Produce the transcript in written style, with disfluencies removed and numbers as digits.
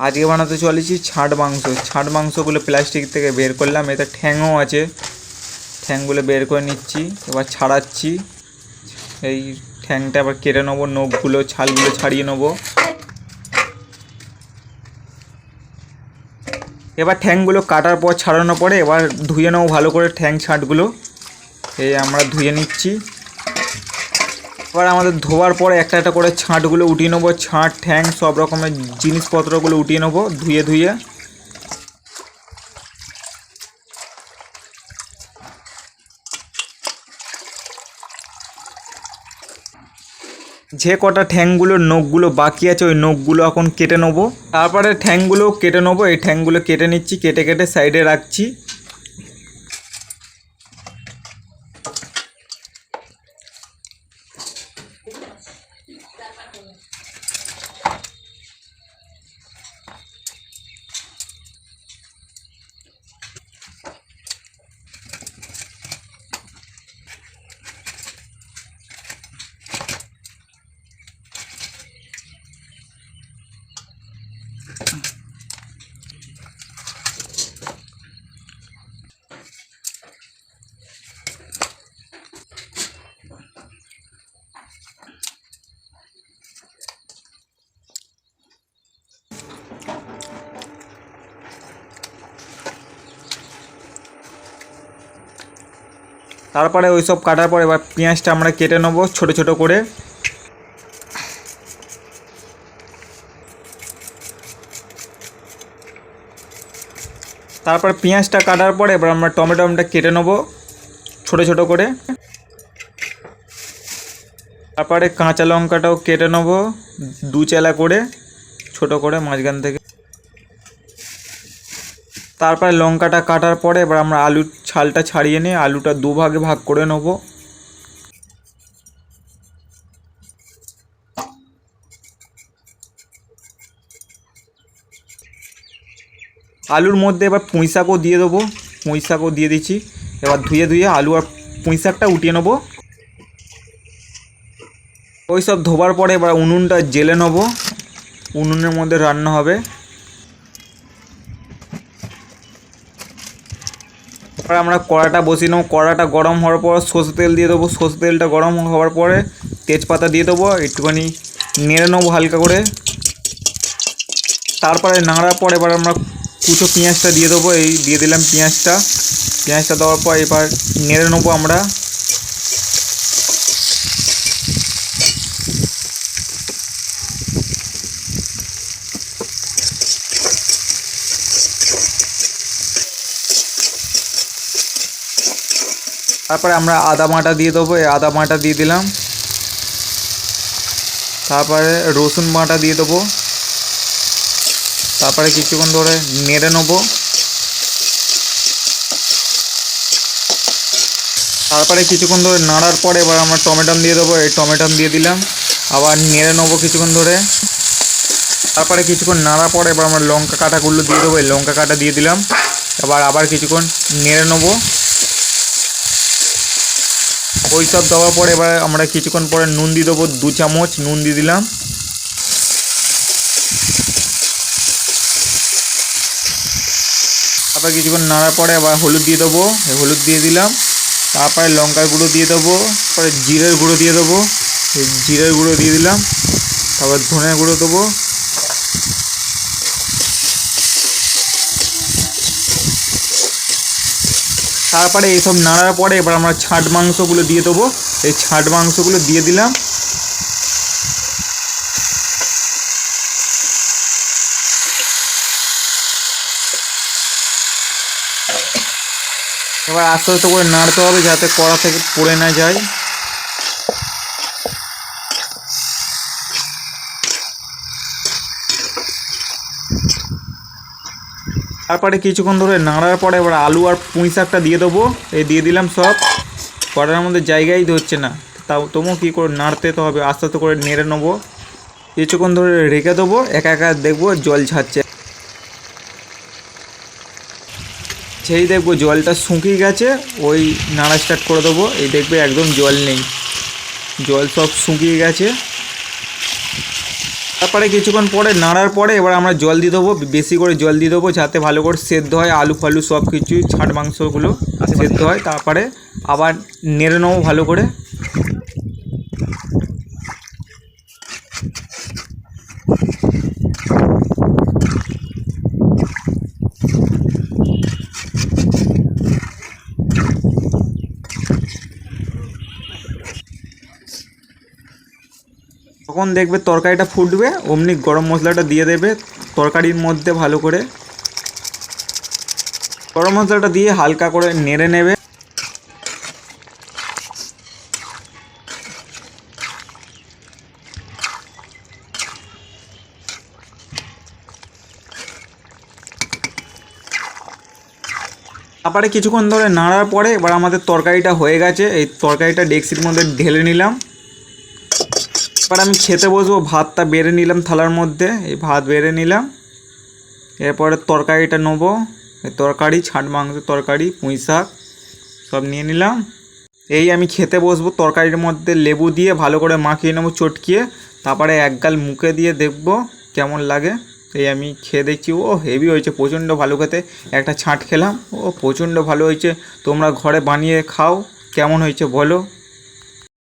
আজকে বানাতে চলেছি ছাট মাংস। ছাট মাংসগুলো প্লাস্টিক থেকে বের করলাম, এতে ঠ্যাংও আছে, ঠ্যাংগুলো বের করে নিচ্ছি। এবার ছাড়াচ্ছি, এই ঠ্যাংটা আবার কেটে নেবো, নখগুলো ছালগুলো ছাড়িয়ে নেবো। এবার ঠ্যাংগুলো কাটার পর ছাড়ানোর পরে এবার ধুয়ে নেবো ভালো করে ঠ্যাং ছাটগুলো। এই আমরা ধুয়ে নিচ্ছি। এবার আমাদের ধোয়ার পরে একটা একটা করে ছাঁটগুলো উঠিয়ে নেবো, ছাঁট ঠ্যাং সব রকমের জিনিসপত্রগুলো উঠিয়ে নেবো ধুয়ে ধুয়ে। যে কটা ঠ্যাংগুলোর নখগুলো বাকি আছে ওই নখগুলো এখন কেটে নেবো, তারপরে ঠ্যাংগুলো কেটে নেবো। এই ঠ্যাংগুলো কেটে নিচ্ছি, কেটে কেটে সাইডে রাখছি। তারপরে ওই সব কাটার পর এবার পেঁয়াজটা আমরা কেটে নেবো ছোটো ছোটো করে। তারপর পেঁয়াজটা কাটার পরে এবার আমরা টমেটোটা কেটে নেবো ছোটো ছোটো করে। তারপরে কাঁচা লঙ্কাটাও কেটে নেবো দু চেলা করে ছোটো করে মাঝখান থেকে। তারপরে লঙ্কাটা কাটার পরে এবার আমরা আলুর ছালটা ছাড়িয়ে নিয়ে আলুটা দুভাগে ভাগ করে নেবো। আলুর মধ্যে এবার পুঁই শাকও দিয়ে দেবো, পুঁই শাকও দিয়ে দিচ্ছি। এবার ধুয়ে ধুয়ে আলু আর পুঁই শাকটা উঠিয়ে নেবো। ওই সব ধোবার পরে এবার উনুনটা জেলে নেবো, উনুনের মধ্যে রান্না হবে। এবার আমরা কড়াটা বসিয়ে নেবো, কড়াটা গরম হওয়ার পর সর্ষে তেল দিয়ে দেবো। সর্ষে তেলটা গরম হওয়ার পরে তেজপাতা দিয়ে দেবো, একটুখানি নেড়ে নেবো হালকা করে। তারপরে নাড়ার পর এবার আমরা কুচো পেঁয়াজটা দিয়ে দেবো। এই দিয়ে দিলাম পেঁয়াজটা দেওয়ার পর এবার নেড়ে নেবো আমরা। তারপরে আমরা আদা বাটা দিয়ে দেবো, এই আদা বাটা দিয়ে দিলাম। তারপরে রসুন বাটা দিয়ে দেবো। তারপরে কিছুক্ষণ ধরে নেড়ে নেবো। তারপরে কিছুক্ষণ ধরে নাড়ার পরে এবার আমরা টমেটো দিয়ে দেবো, এই টমেটো দিয়ে দিলাম। আবার নেড়ে নেবো কিছুক্ষণ ধরে। তারপরে কিছুক্ষণ নাড়ার পরে এবার আমরা লঙ্কা কাটাগুলো দিয়ে দেবো, এই লঙ্কা কাটা দিয়ে দিলাম। আবার কিছুক্ষণ নেড়ে নেবো। ওই সব দেওয়ার পরে এবার আমরা কিছুক্ষণ পরে নুন দিয়ে দেবো, 2 চামচ নুন দিয়ে দিলাম। তারপর কিছুক্ষণ নাড়ার পরে আবার হলুদ দিয়ে দেবো, হলুদ দিয়ে দিলাম। তারপরে লঙ্কার গুঁড়ো দিয়ে দেবো, তারপরে জিরের গুঁড়ো দিয়ে দেবো, জিরের গুঁড়ো দিয়ে দিলাম। তারপর ধনের গুঁড়ো দেবো। তারপরে এইসব নাড়ার পরে এবার আমরা ছাট মাংসগুলো দিয়ে দেবো, এই ছাট মাংসগুলো দিয়ে দিলাম। এবার আস্তে আস্তে করে নাড়তে হবে যাতে কড়া থেকে পড়ে না যায়। তারপরে কিছুক্ষণ ধরে নাড়ার পরে এবার আলু আর পুঁই শাকটা দিয়ে দেবো, এই দিয়ে দিলাম সব। কড়ার মধ্যে জায়গাই ধরছে না, তাও তবুও কী করে নাড়তে তো হবে, আস্তে আস্তে করে নেড়ে নেবো। কিছুক্ষণ ধরে রেখে দেবো, একা একা দেখবো জল ছাড়ছে। সেই দেখবো জলটা শুকিয়ে গেছে, ওই নাড়া স্টার্ট করে দেবো। এই দেখবে একদম জল নেই, জল সব শুকিয়ে গেছে। তারপরে কিছুক্ষণ পরে নাড়ার পরে এবার আমরা জল দিয়ে দেবো, বেশি করে জল দিয়ে দেবো যাতে ভালো করে সেদ্ধ হয়, আলু ফালু সব কিছুই ছাট মাংসগুলো সেদ্ধ হয়। তারপরে আবার নেড়ে নেবো ভালো করে। তখন দেখবে তরকারিটা ফুটবে, অমনি গরম মশলাটা দিয়ে দেবে তরকারির মধ্যে ভালো করে। গরম মশলাটা দিয়ে হালকা করে নেড়ে নেবে। তারপরে কিছুক্ষণ ধরে নাড়ার পরে এবার আমাদের তরকারিটা হয়ে গেছে। এই তরকারিটা ডেক্সির মধ্যে ঢেলে নিলাম। এবার আমি খেতে বসবো, ভাতটা বেড়ে নিলাম থালার মধ্যে, এই ভাত বেড়ে নিলাম। এরপরে তরকারিটা নেবো, এই তরকারি ছাট মাংসের তরকারি পুঁই শাক সব নিয়ে নিলাম। এই আমি খেতে বসবো, তরকারির মধ্যে লেবু দিয়ে ভালো করে মাখিয়ে নেবো চটকিয়ে। তারপরে এক গাল মুখে দিয়ে দেখবো কেমন লাগে। এই আমি খেয়ে দেখছি, ও হেভি হয়েছে, প্রচণ্ড ভালো খেতে। একটা ছাঁট খেলাম, ও প্রচণ্ড ভালো হয়েছে। তোমরা ঘরে বানিয়ে খাও, কেমন হয়েছে বলো।